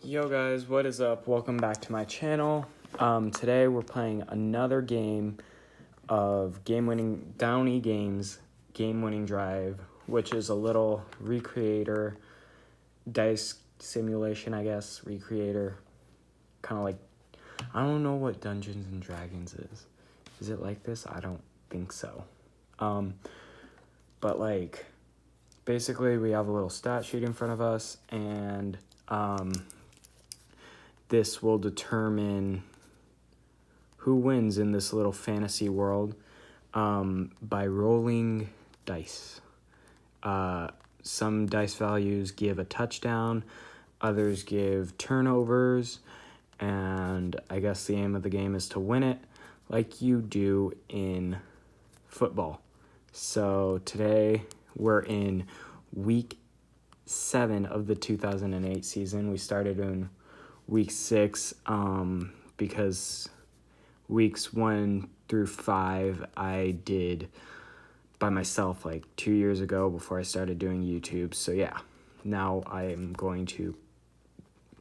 Yo guys, what is up? Welcome back to my channel. Today we're playing another game of game-winning Downey Games game-winning drive, which is a little recreator dice simulation, I guess. Recreator, kind of like, I don't know what Dungeons and Dragons is. Is it like this? I don't think so. But like, basically we have a little stat sheet in front of us, and this will determine who wins in this little fantasy world by rolling dice. Some dice values give a touchdown, others give turnovers, and I guess the aim of the game is to win it like you do in football. So today we're in week 7 of the 2008 season. We started in week 6 because weeks 1 through 5 I did by myself like 2 years ago before I started doing YouTube. So yeah, now I am going to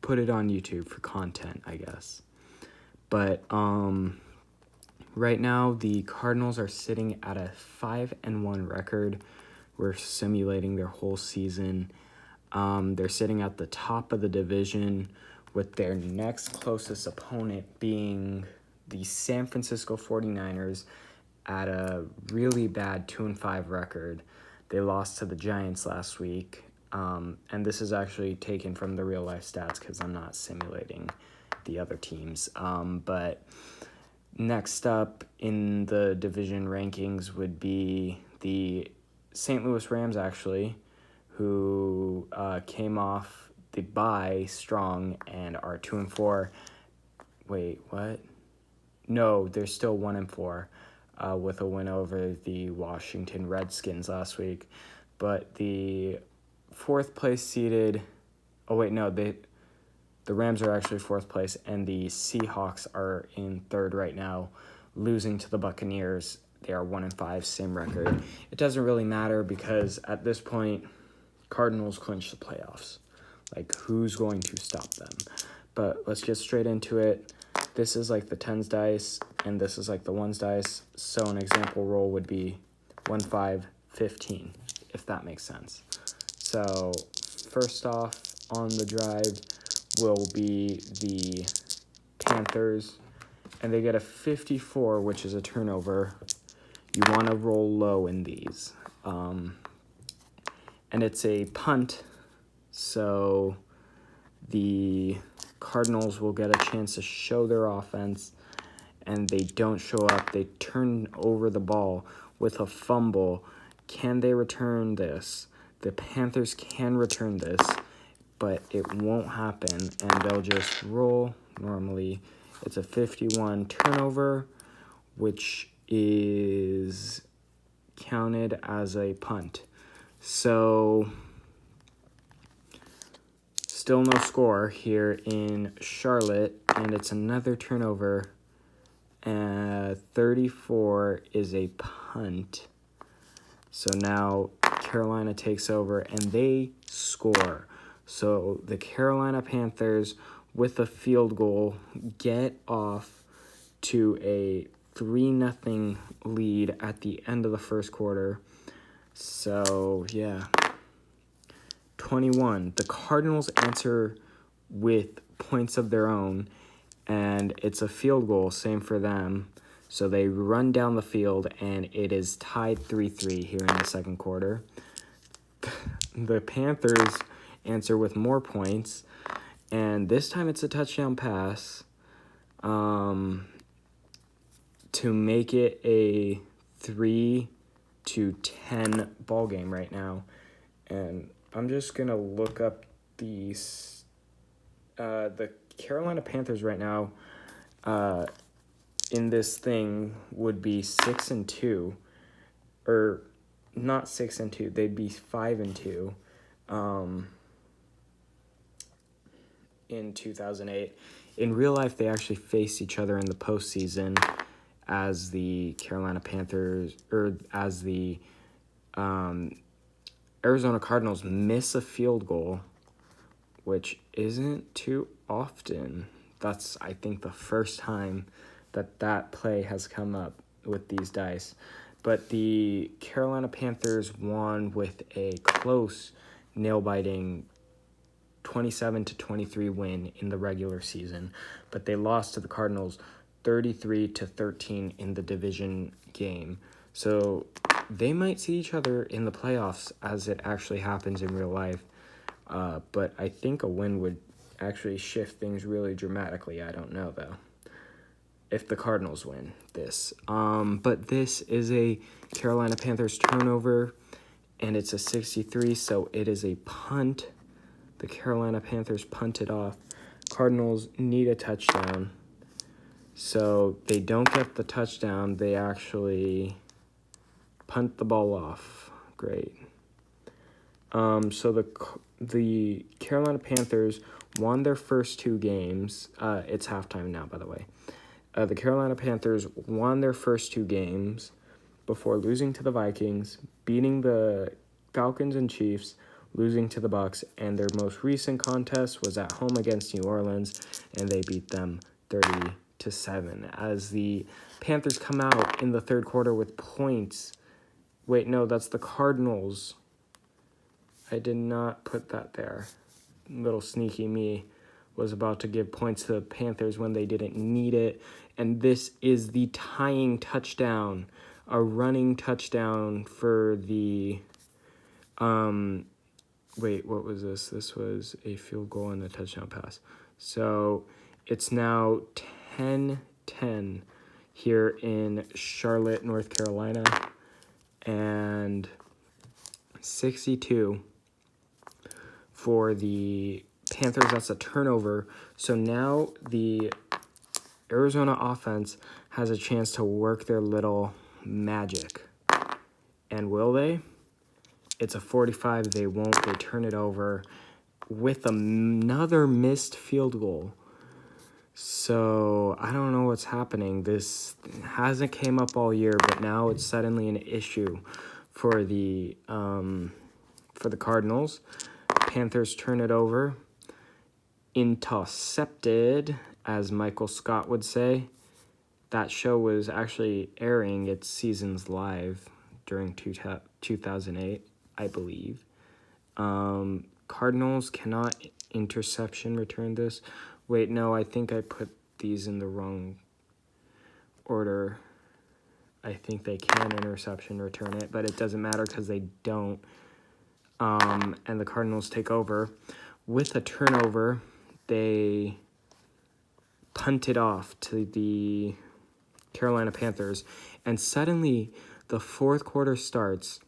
put it on YouTube for content, I guess. But right now the Cardinals are sitting at a 5-1 record. We're simulating their whole season. They're sitting at the top of the division, with their next closest opponent being the San Francisco 49ers at a really bad 2-5 record. They lost to the Giants last week, and this is actually taken from the real-life stats because I'm not simulating the other teams. But next up in the division rankings would be the St. Louis Rams, actually, who came off the bye strong and are 2-4. Wait, what? No, they're still 1-4 with a win over the Washington Redskins last week. But the fourth place seeded, the Rams are actually fourth place, and the Seahawks are in third right now, losing to the Buccaneers. They are 1-5, same record. It doesn't really matter because at this point, Cardinals clinch the playoffs. Like, who's going to stop them? But let's get straight into it. This is like the 10s dice, and this is like the 1s dice. So an example roll would be 1, 5, 15, if that makes sense. So first off on the drive will be the Panthers, and they get a 54, which is a turnover. You want to roll low in these. And it's a punt, so the Cardinals will get a chance to show their offense, and they don't show up. They turn over the ball with a fumble. Can they return this? The Panthers can return this, but it won't happen, and they'll just roll normally. It's a 51 turnover, which is counted as a punt. So still no score here in Charlotte, and it's another turnover. 34 is a punt. So now Carolina takes over, and they score. So the Carolina Panthers, with a field goal, get off to a 3-0 lead at the end of the first quarter. So, yeah. 21. The Cardinals answer with points of their own, and it's a field goal, same for them. So they run down the field, and it is tied 3-3 here in the second quarter. The Panthers answer with more points, and this time it's a touchdown pass to make it a 3-10 ball game right now. And I'm just going to look up the Carolina Panthers right now in this thing would be 6-2, or not 6-2, they'd be 5-2 in 2008. In real life, they actually faced each other in the postseason as the Carolina Panthers, or as the Arizona Cardinals miss a field goal which isn't too often. That's, I think, the first time that play has come up with these dice. But the Carolina Panthers won with a close, nail-biting 27-23 win in the regular season, but they lost to the Cardinals 33-13 in the division game. So they might see each other in the playoffs as it actually happens in real life. But I think a win would actually shift things really dramatically. I don't know, though, if the Cardinals win this. But this is a Carolina Panthers turnover, and it's a 63, so it is a punt. The Carolina Panthers punted off. Cardinals need a touchdown. So they don't get the touchdown. They actually punt the ball off. Great. So the Carolina Panthers won their first two games. It's halftime now, by the way. The Carolina Panthers won their first two games before losing to the Vikings, beating the Falcons and Chiefs, losing to the Bucs, and their most recent contest was at home against New Orleans, and they beat them 30-7. As the Panthers come out in the third quarter with points. Wait, no, that's the Cardinals. I did not put that there. Little sneaky me was about to give points to the Panthers when they didn't need it. And this is the tying touchdown, a running touchdown for the... Wait, what was this? This was a field goal and a touchdown pass. So it's now 10-10 here in Charlotte, North Carolina, and 62 for the Panthers. That's a turnover. So now the Arizona offense has a chance to work their little magic. And will they? It's a 45. They won't. They turn it over with another missed field goal. So I don't know what's happening. This hasn't came up all year, but now it's suddenly an issue for the Cardinals. Panthers turn it over. Intercepted, as Michael Scott would say. That show was actually airing its seasons live during 2008. I believe. Cardinals cannot interception return this. Wait, no, I think I put these in the wrong order. I think they can interception return it, but it doesn't matter because they don't. And the Cardinals take over. With a turnover, they punt it off to the Carolina Panthers, and suddenly the fourth quarter starts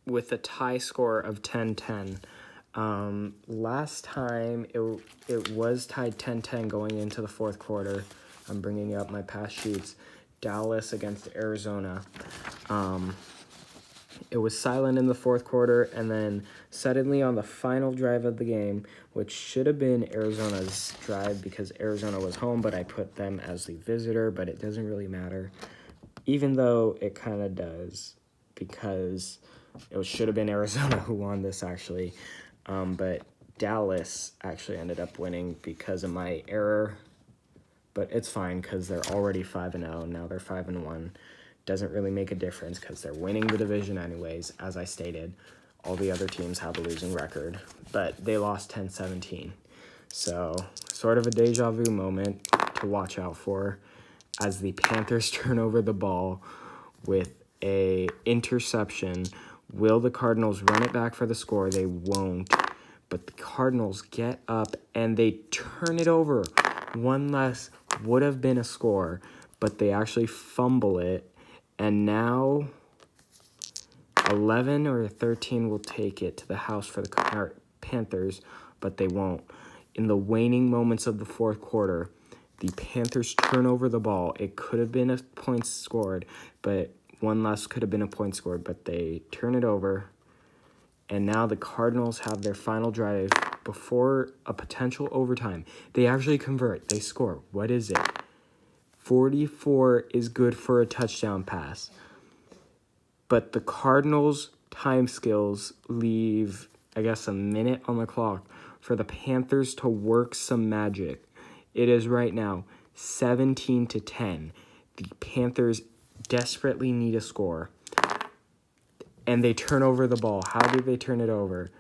with a tie score of 10-10. Last time it was tied 10-10 going into the fourth quarter. I'm bringing up my past sheets. Dallas against Arizona. It was silent in the fourth quarter, and then suddenly on the final drive of the game, which should have been Arizona's drive because Arizona was home, but I put them as the visitor, but it doesn't really matter, even though it kind of does, because it should have been Arizona who won this, actually. But Dallas actually ended up winning because of my error. But it's fine because they're already 5-0. Now they're 5-1. Doesn't really make a difference because they're winning the division anyways. As I stated, all the other teams have a losing record. But they lost 10-17. So sort of a deja vu moment to watch out for as the Panthers turn over the ball with a interception. Will the Cardinals run it back for the score? They won't. But the Cardinals get up and they turn it over. One less would have been a score, but they actually fumble it. And now 11 or 13 will take it to the house for the Panthers, but they won't. In the waning moments of the fourth quarter, the Panthers turn over the ball. It could have been a point scored, but one less could have been a point scored, but they turn it over. And now the Cardinals have their final drive before a potential overtime. They actually convert. They score. What is it? 44 is good for a touchdown pass. But the Cardinals' time skills leave I guess, a minute on the clock for the Panthers to work some magic. It is right now 17-10. The Panthers desperately need a score, and they turn over the ball. How did they turn it over?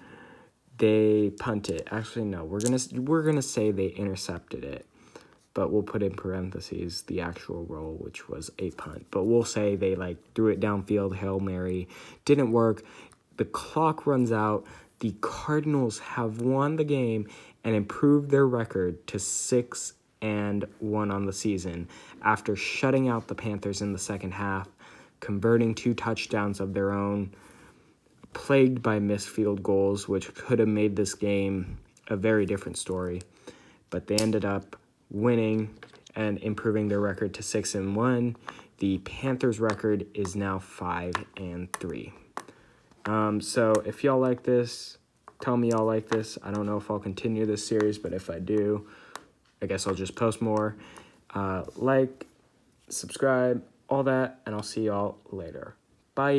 They punt it. Actually, no. We're gonna say they intercepted it, but we'll put in parentheses the actual roll, which was a punt. But we'll say they threw it downfield, Hail Mary, didn't work. The clock runs out. The Cardinals have won the game and improved their record to 6-1 on the season after shutting out the Panthers in the second half, converting 2 touchdowns of their own, plagued by missed field goals, which could have made this game a very different story. But they ended up winning and improving their record to 6-1. The Panthers' record is now 5-3. So if y'all like this, tell me y'all like this. I don't know if I'll continue this series, but if I do, I guess I'll just post more. Like, subscribe, all that, and I'll see y'all later. Bye.